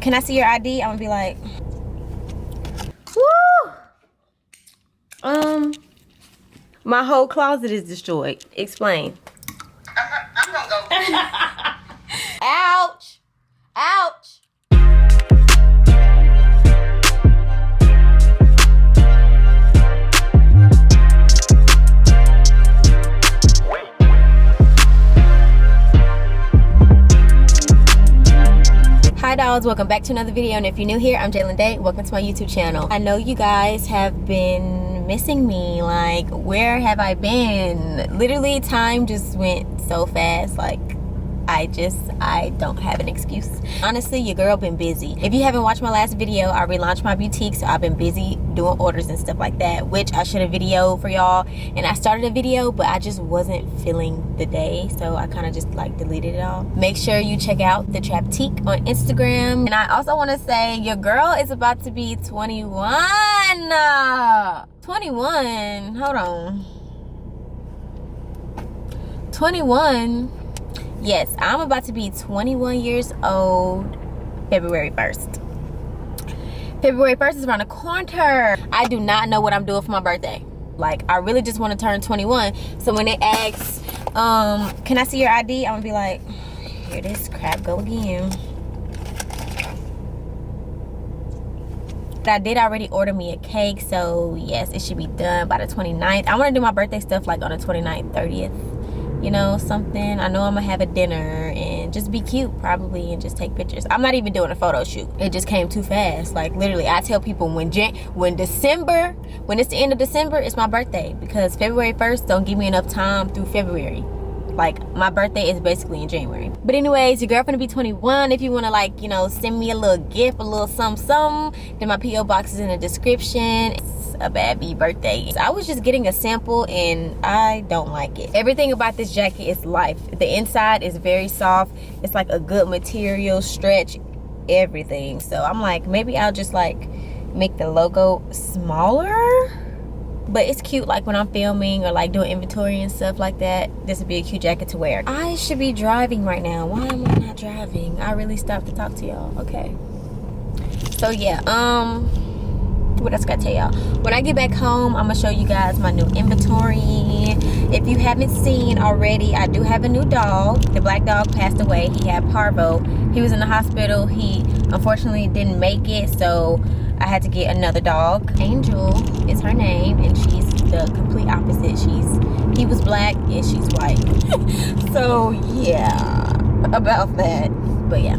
can I see your ID? I'm gonna be like, woo! My whole closet is destroyed. Explain. I'm gonna go. Ouch! Ouch! Hi dolls, welcome back to another video, and if you're new here, I'm Jaelyn Dae. Welcome to my YouTube channel. I know you guys have been missing me. Like, where have I been? Literally, time just went so fast. Like, I don't have an excuse. Honestly, your girl been busy. If you haven't watched my last video, I relaunched my boutique, so I've been busy doing orders and stuff like that, which I should have videoed for y'all. And I started a video, but I just wasn't feeling the day, so I kind of just like deleted it all. Make sure you check out the Tx on Instagram. And I also want to say your girl is about to be 21. 21. Hold on. 21. Yes, I'm about to be 21 years old February 1st. February 1st is around the corner. I do not know what I'm doing for my birthday. Like, I really just want to turn 21. So when they ask, can I see your ID? I'm gonna be like, here this crap go again. But I did already order me a cake, so yes, it should be done by the 29th. I want to do my birthday stuff like on the 29th, 30th. You know, something. I know I'm gonna have a dinner and just be cute probably and just take pictures. I'm not even doing a photo shoot. It just came too fast. Like, literally, I tell people when it's the end of December, it's my birthday, because February 1st don't give me enough time through February. Like, my birthday is basically in January. But anyways, your girl finna be 21. If you wanna, like, you know, send me a little gift, a little something, then my P.O. box is in the description. It's a bad B birthday. So I was just getting a sample and I don't like it. Everything about this jacket is life. The inside is very soft. It's like a good material, stretch, everything. So I'm like, maybe I'll just like make the logo smaller. But it's cute, like when I'm filming or like doing inventory and stuff like that. This would be a cute jacket to wear. I should be driving right now. Why am I not driving? I really stopped to talk to y'all. Okay. So yeah, what else gotta tell y'all? When I get back home, I'm gonna show you guys my new inventory. If you haven't seen already, I do have a new dog. The black dog passed away. He had parvo. He was in the hospital. He unfortunately didn't make it, so I had to get another dog. Angel is her name, and she's the complete opposite. He was black and she's white. So yeah, about that. But yeah,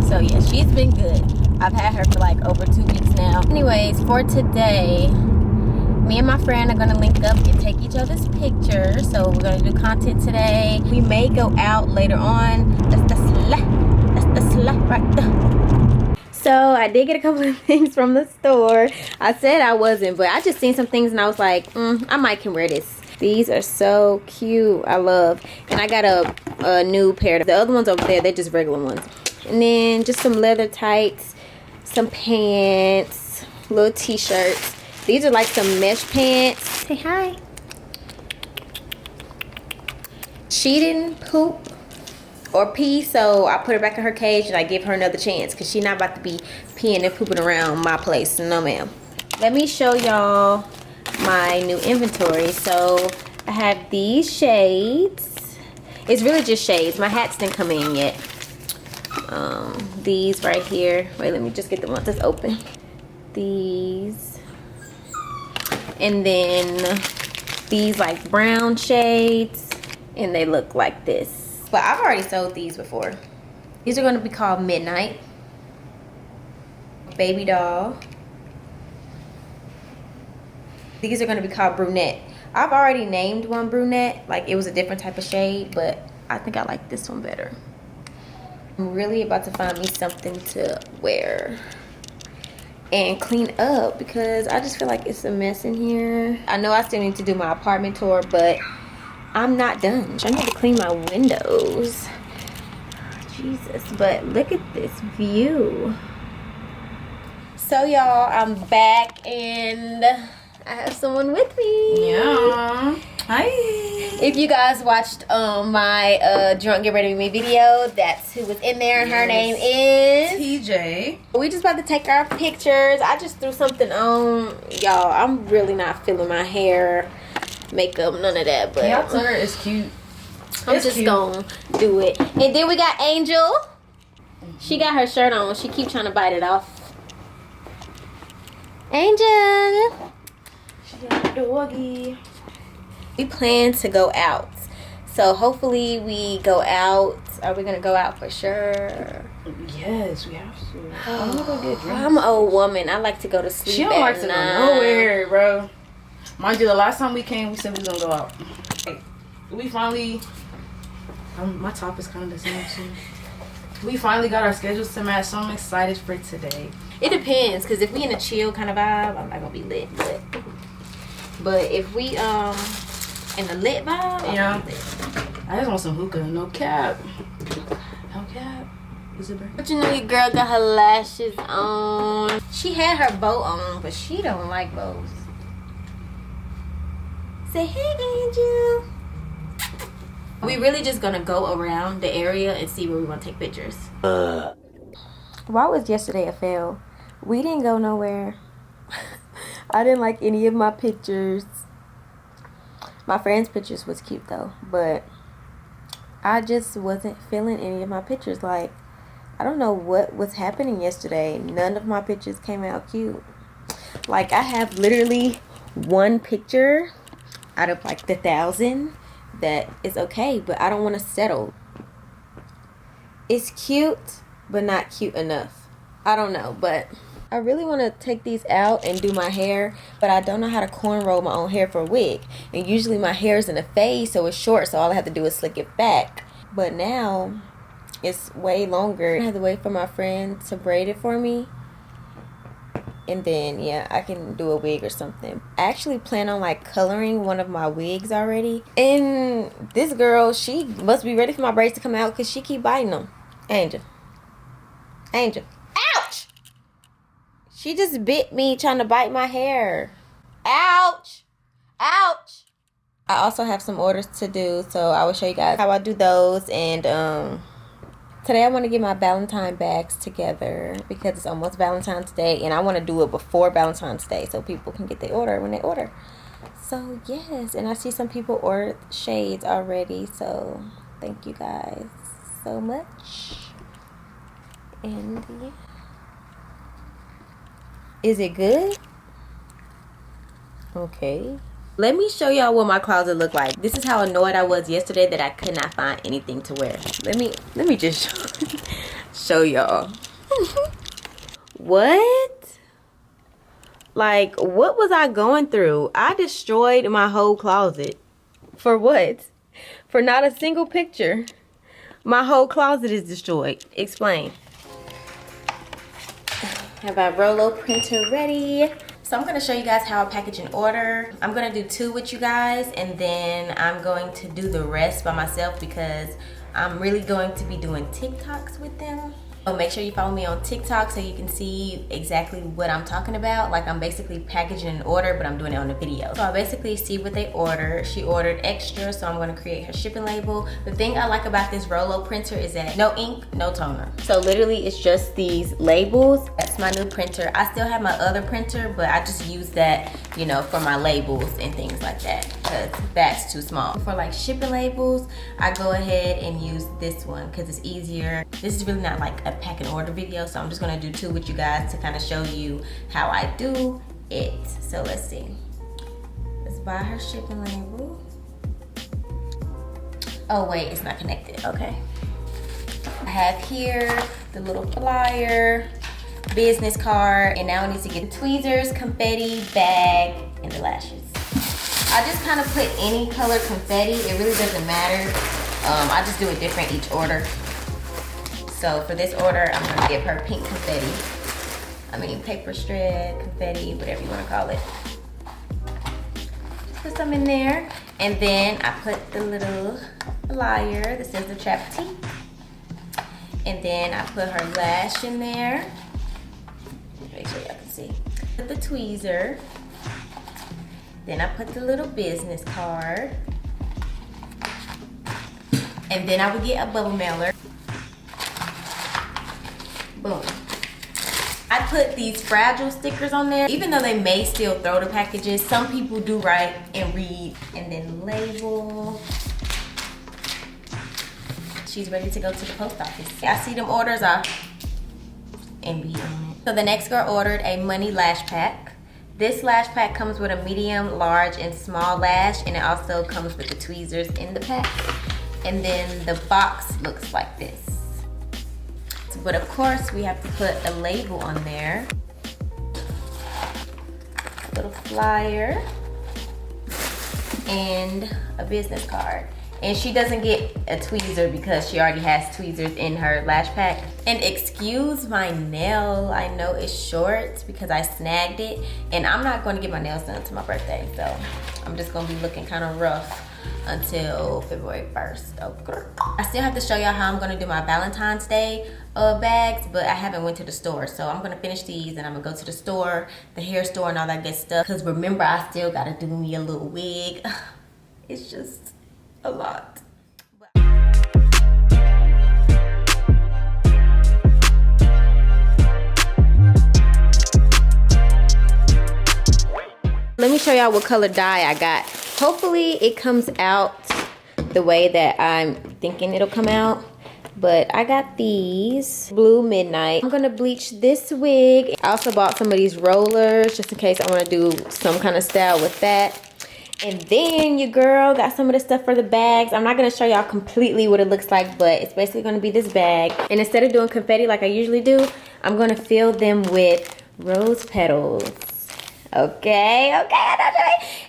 so yeah, she's been good. I've had her for like over 2 weeks now. Anyways, for today, me and my friend are gonna link up and take each other's pictures. So we're gonna do content today. We may go out later on. That's the slut right there. So I did get a couple of things from the store. I said I wasn't, but I just seen some things and I was like, I might can wear this. These are so cute. I love. And I got a new pair. The other ones over there, they're just regular ones. And then just some leather tights, some pants, little t-shirts. These are like some mesh pants. Say hi. She didn't poop or pee, so I put her back in her cage and I give her another chance, because she's not about to be peeing and pooping around my place. No ma'am. Let me show y'all my new inventory. So I have these shades. It's really just shades. My hats didn't come in yet. These right here. Wait, let me just get the ones that's open. These. And then these like brown shades. And they look like this. But I've already sold these before. These are going to be called Midnight. Baby doll. These are going to be called Brunette. I've already named one Brunette. Like, it was a different type of shade, but I think I like this one better. I'm really about to find me something to wear and clean up, because I just feel like it's a mess in here. I know I still need to do my apartment tour, but I'm not done. I need to clean my windows. Jesus, but look at this view. So y'all, I'm back and I have someone with me. Yeah. Hi. If you guys watched my drunk get ready with me video, that's who was in there. Her name is TJ. We just about to take our pictures. I just threw something on, y'all. I'm really not feeling my hair, makeup, none of that. But y'all tell her it's cute. I'm just gonna do it. And then we got Angel. She got her shirt on. She keep trying to bite it off. Angel. She got a doggy. We plan to go out, so hopefully we go out. Are we gonna go out for sure? Yes, we have to. I'm gonna go get drinks. I'm an old woman. I like to go to sleep. She don't like to go nowhere, bro. Mind you, the last time we came, we said we was gonna go out. We finally. My top is kind of the same too. We finally got our schedules to match, so I'm excited for today. It depends, cause if we in a chill kind of vibe, I'm not gonna be lit. But if we in the lit vibe, yeah. I just want some hookah, no cap. No cap. Is it burning? But you know your girl got her lashes on. She had her bow on, but she don't like bows. Say hey, Angel. We really just gonna go around the area and see where we want to take pictures. Why was yesterday a fail? We didn't go nowhere. I didn't like any of my pictures. My friend's pictures was cute though, but I just wasn't feeling any of my pictures. Like, I don't know what was happening yesterday. None of my pictures came out cute. Like, I have literally one picture out of like the 1,000 that is okay, but I don't want to settle. It's cute, but not cute enough. I don't know, but I really want to take these out and do my hair, but I don't know how to cornrow my own hair for a wig. And usually my hair is in a fade, so it's short, so all I have to do is slick it back. But now it's way longer. I have to wait for my friend to braid it for me. And then, yeah, I can do a wig or something. I actually plan on like coloring one of my wigs already. And this girl, she must be ready for my braids to come out because she keep biting them. Angel. Angel. Ouch! She just bit me trying to bite my hair. Ouch! Ouch! I also have some orders to do, so I will show you guys how I do those. And today I want to get my Valentine bags together because it's almost Valentine's Day, and I want to do it before Valentine's Day so people can get their order when they order. So yes, and I see some people ordered shades already, so thank you guys so much. And yeah. Is it good? Okay. Let me show y'all what my closet looked like. This is how annoyed I was yesterday that I could not find anything to wear. Let me just show y'all. What? Like, what was I going through? I destroyed my whole closet. For what? For not a single picture. My whole closet is destroyed. Explain. Have my Rolo printer ready. So I'm gonna show you guys how I package an order. I'm gonna do 2 with you guys, and then I'm going to do the rest by myself because I'm really going to be doing TikToks with them. So make sure you follow me on TikTok so you can see exactly what I'm talking about. Like, I'm basically packaging an order, but I'm doing it on the video. So I basically see what they ordered. She ordered extra, so I'm gonna create her shipping label. The thing I like about this Rolo printer is that no ink, no toner. So literally it's just these labels. That's my new printer. I still have my other printer, but I just use that, you know, for my labels and things like that because that's too small. For like shipping labels, I go ahead and use this one because it's easier. This is really not like a pack and order video, so I'm just gonna do 2 with you guys to kind of show you how I do it. So let's see. Let's buy her shipping label. Oh wait, it's not connected. Okay. I have here the little flyer, business card, and now I need to get the tweezers, confetti, bag, and the lashes. I just kind of put any color confetti. It really doesn't matter. I just do it different each order. So for this order, I'm gonna give her pink confetti. I mean, paper shred, confetti, whatever you wanna call it. Just put some in there. And then I put the little flyer that says the trap tea. And then I put her lash in there. Make sure y'all can see. Put the tweezer. Then I put the little business card. And then I would get a bubble mailer. Boom. I put these fragile stickers on there. Even though they may still throw the packages, some people do write and read. And then label. She's ready to go to the post office. I see them orders off and be on it. So the next girl ordered a money lash pack. This lash pack comes with a medium, large, and small lash, and it also comes with the tweezers in the pack. And then the box looks like this. But of course, we have to put a label on there. A little flyer and a business card. And she doesn't get a tweezer because she already has tweezers in her lash pack. And excuse my nail, I know it's short because I snagged it. And I'm not going to get my nails done until my birthday. So I'm just going to be looking kind of rough until February 1st. Okay. I still have to show y'all how I'm going to do my Valentine's Day bags, but I haven't went to the store. So I'm going to finish these and I'm going to go to the store, the hair store and all that good stuff. Because remember, I still got to do me a little wig. It's just a lot. Let me show y'all what color dye I got. Hopefully it comes out the way that I'm thinking it'll come out. But I got these blue midnight. I'm gonna bleach this wig. I also bought some of these rollers just in case I want to do some kind of style with that. And then your girl got some of the stuff for the bags. I'm not gonna show y'all completely what it looks like, but it's basically gonna be this bag. And instead of doing confetti like I usually do, I'm gonna fill them with rose petals. Okay.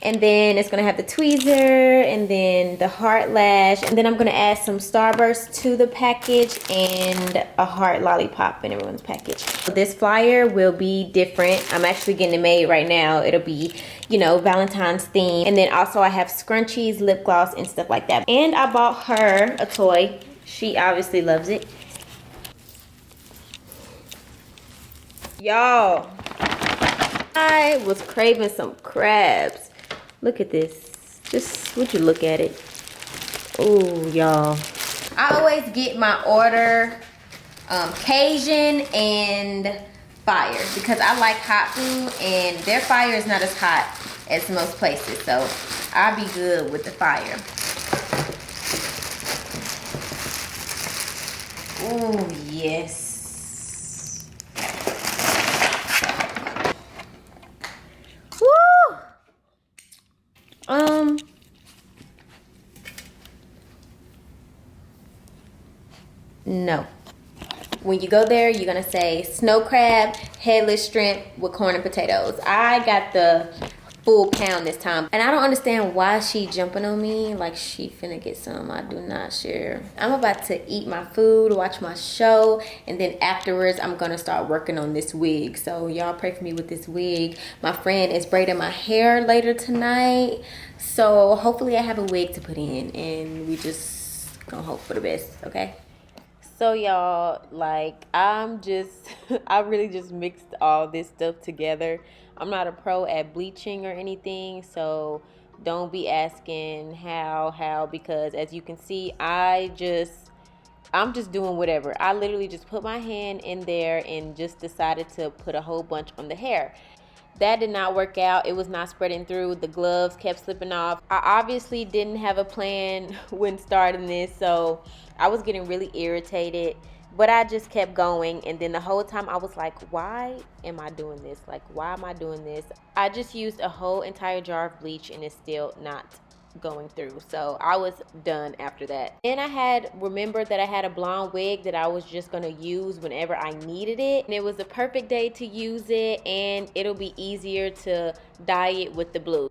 And then it's gonna have the tweezer and then the heart lash. And then I'm gonna add some Starburst to the package and a heart lollipop in everyone's package. So this flyer will be different. I'm actually getting it made right now. It'll be, you know, Valentine's theme. And then also I have scrunchies, lip gloss, and stuff like that. And I bought her a toy. She obviously loves it. Y'all, I was craving some crabs. Look at this. Just, would you look at it? Oh, y'all. I always get my order Cajun and fire because I like hot food and their fire is not as hot as most places. So I'll be good with the fire. Oh, yes. No. When you go there, you're gonna say snow crab, headless shrimp with corn and potatoes. I got the full pound this time. And I don't understand why she jumping on me like she finna get some. I do not share. I'm about to eat my food, watch my show, and then afterwards I'm gonna start working on this wig. So y'all pray for me with this wig. My friend is braiding my hair later tonight. So hopefully I have a wig to put in and we just gonna hope for the best, okay? So y'all, like, I really just mixed all this stuff together. I'm not a pro at bleaching or anything, so don't be asking how, because as you can see, I'm just doing whatever. I literally just put my hand in there and just decided to put a whole bunch on the hair. That did not work out. It was not spreading through. The gloves kept slipping off. I obviously didn't have a plan when starting this, so I was getting really irritated, but I just kept going. And then the whole time I was like, why am I doing this? Like, why am I doing this? I just used a whole entire jar of bleach and it's still not going through. So I was done after that. Then I had remembered that I had a blonde wig that I was just gonna use whenever I needed it. And it was the perfect day to use it and it'll be easier to dye it with the blue.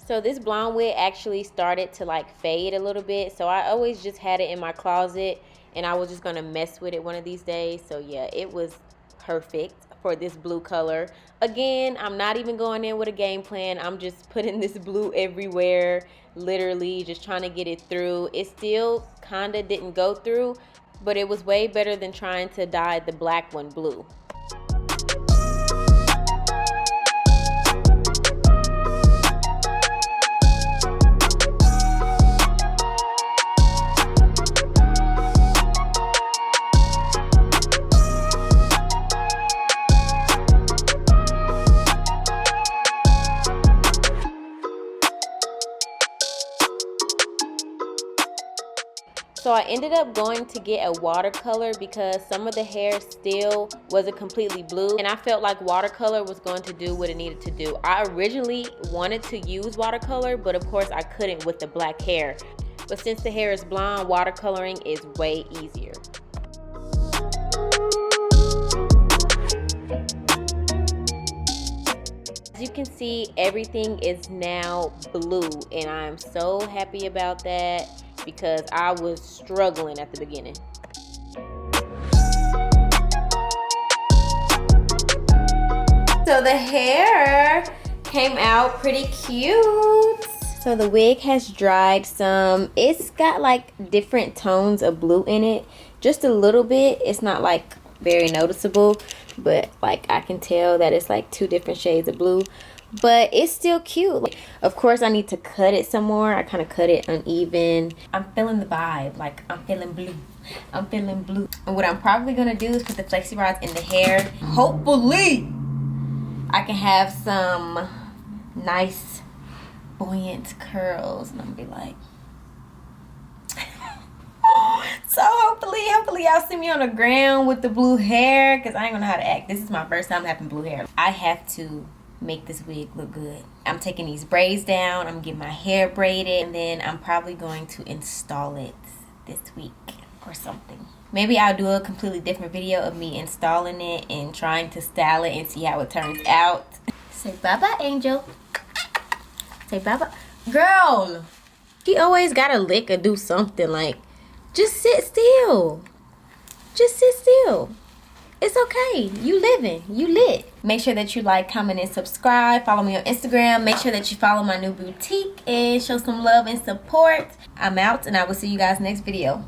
So this blonde wig actually started to like fade a little bit. So I always just had it in my closet and I was just gonna mess with it one of these days. So yeah, it was perfect for this blue color. Again, I'm not even going in with a game plan. I'm just putting this blue everywhere, literally just trying to get it through. It still kind of didn't go through, but it was way better than trying to dye the black one blue. So I ended up going to get a watercolor because some of the hair still wasn't completely blue, and I felt like watercolor was going to do what it needed to do. I originally wanted to use watercolor, but of course I couldn't with the black hair. But since the hair is blonde, watercoloring is way easier. As you can see, everything is now blue, and I'm so happy about that because I was struggling at the beginning. So the hair came out pretty cute. So the wig has dried some. It's got like different tones of blue in it, just a little bit. It's not like very noticeable, but like I can tell that it's like 2 different shades of blue, but it's still cute. Of course I need to cut it some more. I kind of cut it uneven. I'm feeling the vibe, like I'm feeling blue. I'm feeling blue. And what I'm probably gonna do is put the flexi rods in the hair. Hopefully I can have some nice buoyant curls, and I'm gonna be like so hopefully y'all see me on the ground with the blue hair, because I ain't gonna know how to act. This is my first time having blue hair. I have to make this wig look good. I'm taking these braids down, I'm getting my hair braided, and then I'm probably going to install it this week or something. Maybe I'll do a completely different video of me installing it and trying to style it and see how it turns out. Say bye-bye, Angel. Say bye-bye. Girl, she always gotta lick or do something. Like, just sit still. Just sit still. It's okay. You living. You lit. Make sure that you like, comment, and subscribe. Follow me on Instagram. Make sure that you follow my new boutique and show some love and support. I'm out, and I will see you guys next video.